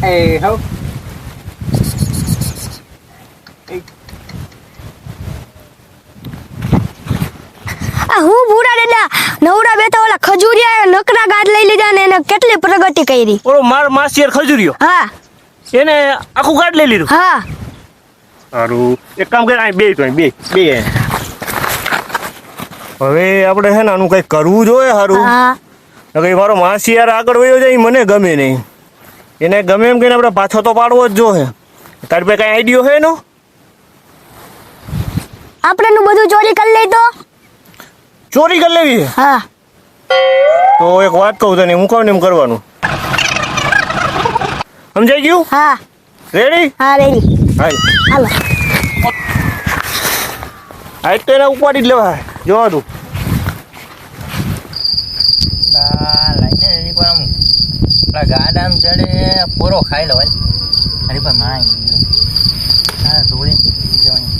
એ હો આ હું ભૂરા ડેલા નવરા બેઠા ઓલા ખજૂરિયા નકરા ગાઢ લઈ લીધા ને એને કેટલી પ્રગતિ કરી. ઓલો માર માસિયર ખજૂરિયો હા એને આખું ગાઢ લઈ લીધું. હા સારું એક કામ કરે અહીં બે તો અહીં બે હવે આપણે છે ને આનું કંઈક કરવું જોઈએ સારું. હા કઈ મારો માસિયાર આગળ વયો જાય ઈ મને ગમે નહીં. એને ગમે એમ કહીને આપણે પાછો તો પાડવો જ જોઈએ. તારી પાસે કઈ આઈડિયો છે એનો? આપણે નું બધું ચોરી કરી લઈ તો. ચોરી કરી લેવી છે? હા તો એક વાત કહું તને, હું કહું ને એમ કરવાનું. સમજાઈ ગયું? હા રેડી? હા રેડી. હાલ હાલો આજ તો એને ઉપાડી જ લેવા. જોવા તું લઈને એની પર આમ ગાડા આમ ચડે પૂરો ખાઈ લો ભાઈ. અરે પણ ના હા થોડી જવાની.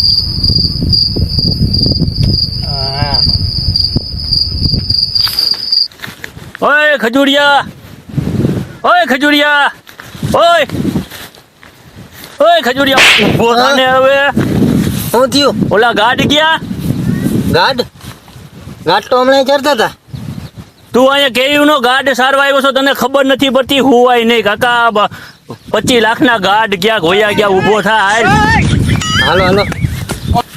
ઓય ખજૂરિયા, ઓય ખજૂરિયા, ઓય ઓય ખજૂરિયા, ઊભો થાને હવે. શું થયું? ઓલા ગાઢ ગયા? ગાઢ તો હમણાં ચડતા હતા. તું અહીંયા કેયું નો ગાઢ સારવા આવ્યો છો, તને ખબર નથી પડતી? હુવાય નહીં કાકા. 25 લાખના ગાઢ ક્યાંક હોયા ગયા. ઊભો થા હાલ. હાલો હાલો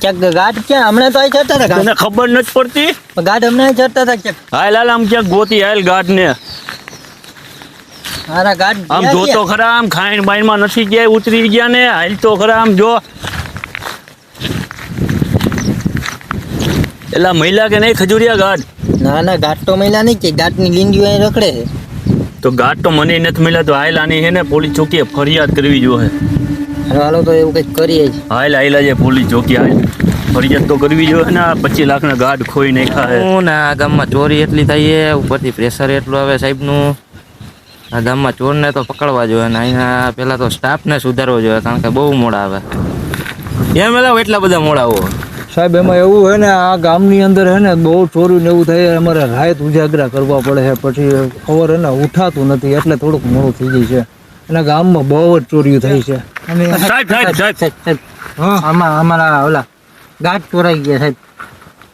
ક્યાંક ગાઢ ક્યાં હમણાં તો અહીં ચડતા હતા. તને ખબર નથી પડતી? ગાઢ હમણાં ચડતા હતા ક્યાંક. હાલ હાલ આમ ક્યાંક ગોતી હાલ ગાઢ ને. મારા ગાઢ આમ જોતો ખરા, આમ ખાઈન બાઈન માં નથી ગયા, ઉતરી ગયા ને. હાલ તો ખરા આમ જો. એલા મહિલા કે નહીં ખજૂરિયા ગાઢ? ના ના ગાઢ તો મહિલા નહીં કે ગાઢની લીંડીઓ અહીં રખડે છે. તો ગાઢ તો મને નથી મળ્યા. તો હાલ આની છે ને પોલીસ ચોકીએ ફરિયાદ કરવી જોઈએ. હાલો હાલો તો એવું કંઈક કરીએ જ. હાલ હાલ છે પોલીસ ચોકી. હાલ ફરિયાદ તો કરવી જોઈએ ને. 25 લાખના ગાઢ ખોઈ નાખ્યા છે. હું ને આ ગામમાં ચોરી એટલી થાય છે, ઉપરથી પ્રેશર એટલું આવે સાહેબનું. આ ગામમાં ચોરને તો પકડવા જોઈએ ને અહીંયા પહેલાં તો સ્ટાફને સુધારવો જોઈએ, કારણ કે બહુ મોડા આવે. એમ લાવો એટલા બધા મોડા આવો સાહેબ. એમાં એવું છે ને આ ગામની અંદર છે ને બહુ ચોરી ને એવું થાય. અમારે રાત ઉજાગરા કરવા પડે છે, પછી ખબર છે ને ઉઠાતું નથી, એટલે થોડુંક મોડું થઈ જાય છે. અને ગામમાં બહુ જ ચોરીઓ થઈ છે. અને સાહેબ સાહેબ સાહેબ સાહેબ હા અમારા ઓલા ગાઢ ચોરાઈ ગયા સાહેબ.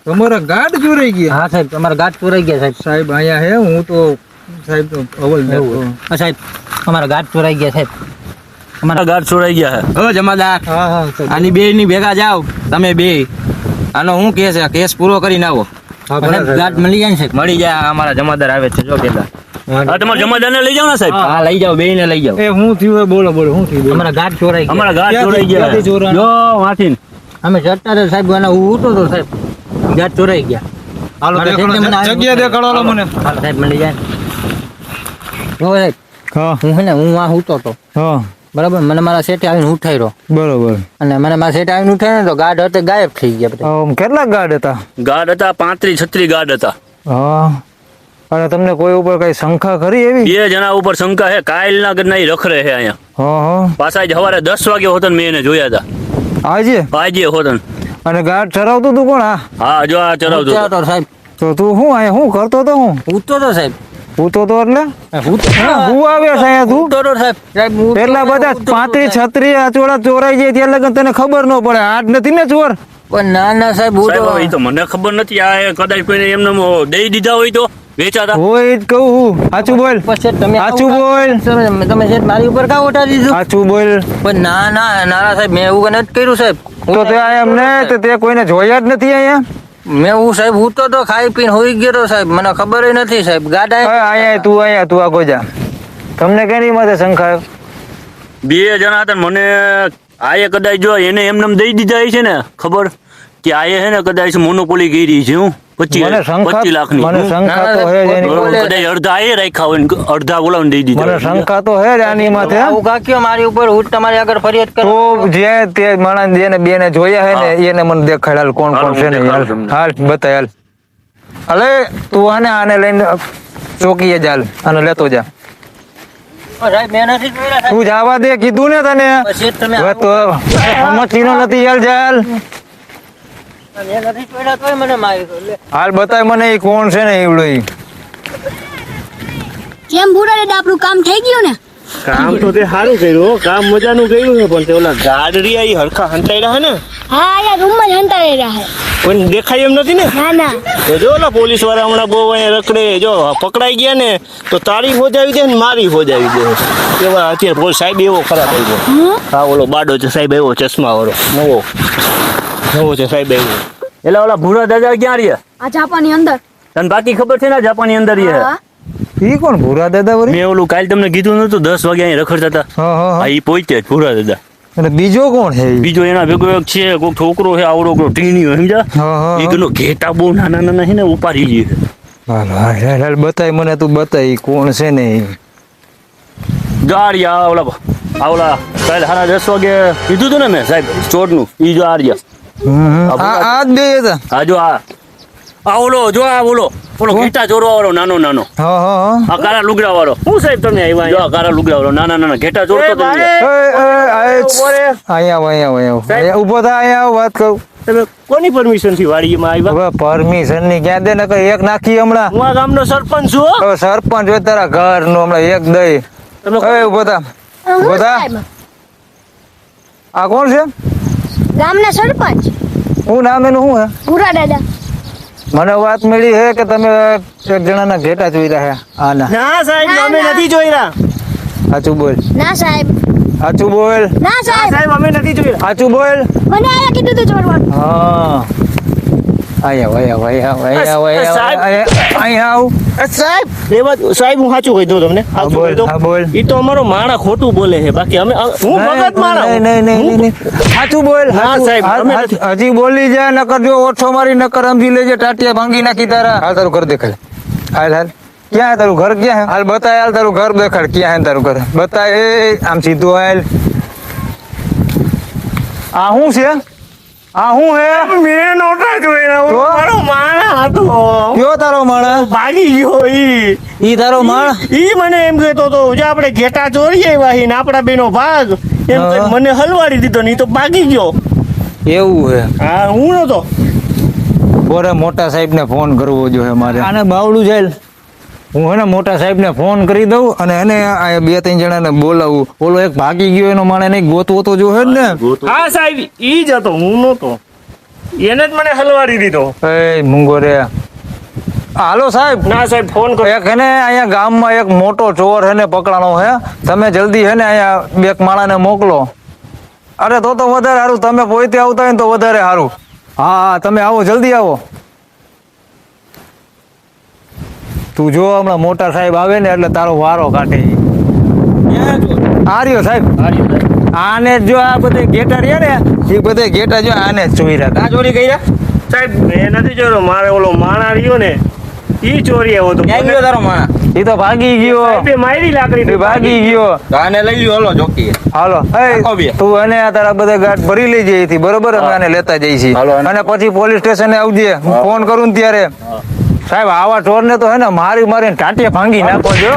તમારા ગાઢ ચોરાઈ ગયા? હા સાહેબ અમારા ગાઢ ચોરાઈ ગયા સાહેબ. સાહેબ અહીંયા હે હું તો સાહેબ તો અવલ એવું હા સાહેબ અમારા ગાઢ ચોરાઈ ગયા સાહેબ. અમારા ગાઢ છોડાઈ ગયા છે. હો જમાદાર, હા હા સાહેબ. આની બે ની ભેગા જાઓ તમે બે. આનો હું કેસ છે, કેસ પૂરો કરીને આવો. હા બરાબર. ગાઢ મળી જાય ને સાહેબ. મળી જાય. અમારા જમાદાર આવે છે જો પેલા. હા તમારા જમાદારને લઈ જાઓ ને સાહેબ. હા લઈ જાઓ, બે ને લઈ જાઓ. એ હું થયું બોલો બોલો શું થયું? અમારા ગાઢ ચોરાઈ ગયા. અમારા ગાઢ છોડાઈ ક્યાંથી ગયા. ચોરાણા? જો વાંચીને અમે ચડતા હતા સાહેબ, અને હું ઉઠો તો સાહેબ ગાઢ ચોરાઈ ગયા. હાલો મારે દેખાડો, મને આવ્યું. જગ્યા દેખાડો મને. હાલો સાહેબ મળી જાય ને. જો સાહેબ હા હું હે ને હું આ ઉઠતો હતો હા બરાબર. મને મારા સેટે આવીને ઉઠાડ્યો બરોબર. અને મને મારા સેટે આવીને ઉઠાડ્યો ને તો ગાઢ હતા ગાયબ થઈ ગયા બધા. કેટલા ગાઢ હતા? ગાઢ હતા 35-36 ગાઢ હતા. હા અને તમને કોઈ ઉપર કઈ શંકા ખરી એવી? 2 જણા ઉપર શંકા છે. કાયલના ઘરના ઈ રખડે છે અહીંયા. હા હા પાછા જ સવારે 10 વાગે હોતન મેં એને જોયા હતા. આજે? આજે હોતન. અને ગાઢ ચરાવતું તું કોણ? હા જો આ ચરાવતો હતો. ઉઠ્યો તો સાહેબ. તો તું શું અહીંયા શું કરતો તો? હું ઉઠતો તો સાહેબ. હું તો એટલે હું આવ્યો છે અહીંયા તું? ઉઠતો તો સાહેબ. સાહેબ હું એટલા બધા 35-36 આ ચોરા ચોરાઈ જાય ત્યાં લગન તને ખબર ન પડે? આજ નથી ને ચોર? પણ ના ના સાહેબ હું સાહેબ તો હવે ઈ તો મને ખબર નથી. આ કદાચ કોઈને એમને દઈ દીધા હોય તો વેચાતા. હોય જ કહું હું. સાચું બોલ, પછી તમે સાચું બોલ, તમે સાહેબ મારી ઉપર કાં ઉઠાડી દીધું? સાચું બોલ. પણ ના ના ના સાહેબ મેં એવું નથી કર્યું સાહેબ. તો તે એમ ને તો તે કોઈને જોયા જ નથી અહીંયા? મેં હું સાહેબ ઉઠતો તો ખાઈ પીને હોઈ ગયો તો સાહેબ, મને ખબર નથી સાહેબ. ગાડા અહીંયા તું આગો જા. તમને કેની માથે શંકા? 2 જણા હતા ને મને આયે કદાચ જો એને એમને દઈ દીધા છે ને ખબર કે આયે છે ને કદાચ મોનોપોલી કરી છે. હું 25 લાખની. મને શંકા તો હે જ એની. બરોબર, કદાચ અડધા આયે રાખ્યા હોય ને અડધા બોલાવીને દઈ મને દીધા. શંકા તો હે જ આની માથે. આવું કાક્યો મારી ઉપર હું તમારી આગળ ફરિયાદ તો કરું. જે તે માણસ જેને બેને જોયા હે ને એને મને દેખાડ. હાલ કોણ કોણ છે ને હાલ હાલ બતાય હાલ. હાલે તું આને લઈને ચોકીએ જ હાલ અને લેતો જા. સાહેબ મેં નથી જોયા સાહેબ. તું જવા દે કીધું ને તને. પછી તમે હવે તો સમજતીનો નથી હાલ ચાલ. મેં નથી જોયા તોય મને માર્યો. લે. હાલ બતાય મને ઈ કોણ છે ને એવડો ઈ. કેમ ભૂરા ડેલા આપણું કામ થઈ ગયું ને? કામ તો તે સારું કર્યું હો, કામ મજાનું કર્યું છે, પણ તે ઓલા ગાડરિયા ઈ હરખા હંતાડ્યા હે ને હા અહીંયા રૂમમાં જ હંતાઈ રહ્યા પણ દેખાય એમ નથી ને. ના ના તો જો ઓલા પોલીસ વાળા હમણાં બહુ અહીંયા રખડે, જો પકડાઈ ગયા ને તો તારી હોજાવી દે ને મારી હોજાવી દે. એવા અત્યારે પોલીસ સાહેબ એવો ખરાબ થઈ ગયો. હા ઓલો બાડો છે સાહેબ, એવો ચશ્મા વાળો નવો છે સાહેબ એવો. એટલે ઓલા ભૂરા દાદા ક્યાં રહ્યા? આ જાપાની અંદર તને બાકી ખબર છે ને જાપાની અંદર એ હા ઈ કોણ ભૂરા દાદા વળી? મેં ઓલું કાલ તમને કીધું નતું 10 વાગે અહીં રખડતા હતા. હા હા હા હા. ઈ પહોંચ્યા જ ભૂરા દાદા. અને બીજો કોણ છે ઈ? બીજો એના ભેગો એક છે, કોઈક છોકરો છે આવડો કોઈક ટીણીયો, સમજ્યા? હા હા એ પેલો ઘેટા બહુ નાના નાના છે ને ઉપાડી ગઈ છે. હાલ હાલ હાલ હાલ બતાય મને, તું બતાય ઈ કોણ છે ને ઈ. ગાડી આ ઓલા કાલે 10:30 વાગે કીધું હતું ને મેં સાહેબ ચોરનું, ઈ જો આર્યા. આ જ બે હતા. આ જો આ ઓલો જો આ ઓલો ઘેટા ચોરવા વાળો નાનો નાનો, હા હા હા. આ કાળા લુગડા વાળો. હું સાહેબ તમે આવ્યા જો આ કાળા લુગડા વાળો નાના નાના ઘેટા ચોરતો હતો ને. અહીંયા અહીંયા ઉભો થા, અહીંયા આવ, વાત કરું. તમે કોની પરમિશન થી વાડીમાં આવ્યા? હવે પરમિશન ની ક્યાં દે, નકર એક નાખી હમણાં. હું આ ગામનો સરપંચ છું હો. હવે સરપંચ હોય તારા ઘર નું હમણાં એક દઈ. તમે હવે ઉભો થા, ઉભો થા. આ કોણ છે? ગામના સરપંચ શું નામ એનું શું હે? ભૂરા દાદા મને વાત મળી છે કે તમે એક જણાના ઘેટા જોઈ રહ્યા આના. ના સાહેબ ના, અમે ના. નથી જોયા. સાચું બોલ, ના સાહેબ સાચું બોલ, ના ના સાહેબ સાહેબ અમે નથી જોયા. સાચું બોલ. મને આયા કીધું તું ચોરવાનું હા અહીંયા આવ. સાહેબ એ વાત સાહેબ હું સાચું કહી દઉં તમને. હા, બોલ, હા, બોલ. ઈ તો અમારો માણા ખોટું બોલે છે, બાકી અમે હું ભગત માણા. નહીં. સાચું બોલ. ના, સાહેબ, અમે નથી. હજી બોલી જા, નકર જો ઓછો મારી નકર સમજી લેજે, ટાટિયા ભાંગી નાખી તારા. હાલ તારું ઘર દેખાડ. હાલ હાલ ક્યાં હે તારું ઘર? ક્યાં હે? હાલ બતાય, હાલ તારું ઘર દેખાડ. ક્યાં હે તારું ઘર? બતાય. એ આમ સીધું હાલ. આ શું છે? આ શું હે? મેં નહોતા જોયા. તો? મારો માણા હતો. કયો તારો માણસ? ભાગી ગયો ઈ. ઈ તારો માણસ? ઈ મને એમ કહેતો હતો જે આપણે ઘેટા ચોરીએ વાહી ને આપણા બેનો ભાગ એમ હા. કરી મને હલવાડી દીધો ને ઈ તો ભાગી ગયો. એવું હે? હા હું નતો. બોરે મોટા સાહેબ ને ફોન કરવો જોઈએ મારે. આને બાવડું જાય, હું હે ને મોટા સાહેબ ને ફોન કરી દઉં અને એને આ 2-3 જણાને બોલાવું. ઓલો એક ભાગી ગયો એનો માણે નહીં ગોતવો તો જો હે ને. હા સાહેબ ઈ જ હતો, હું નતો. એને જ મને હલવાડી દીધો. એ મુંગો રે. હાલો સાહેબ. ના સાહેબ ફોન કરો. એક હે ને અહીંયા ગામમાં એક મોટો ચોર હે ને પકડાણો હે. તમે જલ્દી હે ને અહીંયા 2 માણાને મોકલો. અરે તો વધારે સારું, તમે પોતે આવતા હોય ને તો વધારે સારું. હા હા તમે આવો, જલ્દી આવો. તું જો હમણાં મોટા સાહેબ આવે ને એટલે તારો વારો કાઢે. આ રહ્યો સાહેબ. આને જો આ બધે ગેટા રહ્યા ને એ બધે ગેટા જો આને જ ચોરી રહ્યા. આ ચોરી કર્યા સાહેબ મેં નથી જોયો. મારે ઓલો માણા રહ્યો ને ઈ ચોરી આવ્યો તો. ક્યાં ગયો તારો માણા? એ તો ભાગી ગયો. સાહેબે મારી લાકડી એ ભાગી ગયો. આને લઈ લ્યો, હલો ચોકી. હાલો આવો બે. તું અને આ તારા બધા ગાંઠ ભરી લઈ જઈ હતી, બરોબર? અમે આને લેતા જઈશી હાલો, અને પછી પોલીસ સ્ટેશને આવજે. હું ફોન કરું ને ત્યારે. સાહેબ આવા ચોર ને તો હે ને મારી મારીને ટાટિયા ભાંગી નાખો જો.